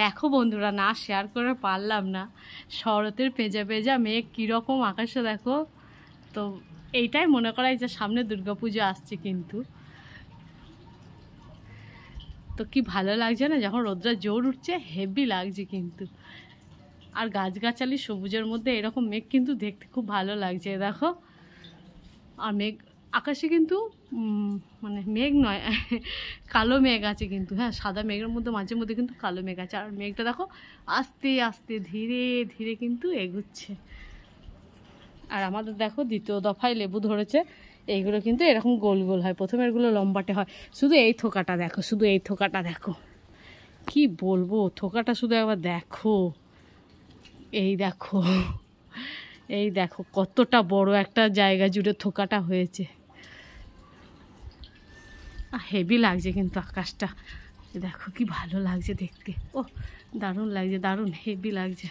দেখো বন্ধুরা, না শেয়ার করে পারলাম না। শরতের পেঁজা পেঁজা মেঘ কীরকম আকাশে দেখো। তো এইটাই মনে করাই যে সামনে দুর্গাপুজো আসছে কিন্তু। তো কি ভালো লাগছে না, যখন রোদ্রা জোর উঠছে হেভি লাগছে কিন্তু। আর গাছগাছালি সবুজের মধ্যে এরকম মেঘ কিন্তু দেখতে খুব ভালো লাগছে দেখো। আর মেঘ আকাশে কিন্তু মানে মেঘ নয়, কালো মেঘ আছে কিন্তু। হ্যাঁ, সাদা মেঘের মধ্যে মাঝে মধ্যে কিন্তু কালো মেঘ আছে। আর মেঘটা দেখো আস্তে আস্তে ধীরে ধীরে কিন্তু এগুচ্ছে। আর আমাদের দেখো দ্বিতীয় দফায় লেবু ধরেছে। এইগুলো কিন্তু এরকম গোল গোল হয়, প্রথমে এগুলো লম্বাটে হয়। শুধু এই থোকাটা দেখো, শুধু এই থোকাটা দেখো, কি বলবো, থোকাটা শুধু একবার দেখো। এই দেখো, এই দেখো কতটা বড় একটা জায়গা জুড়ে থোকাটা হয়েছে। হেভি লাগছে কিন্তু আকাশটা, দেখো কি ভালো লাগছে দেখতে। ও দারুণ লাগছে, দারুণ হেভি লাগছে।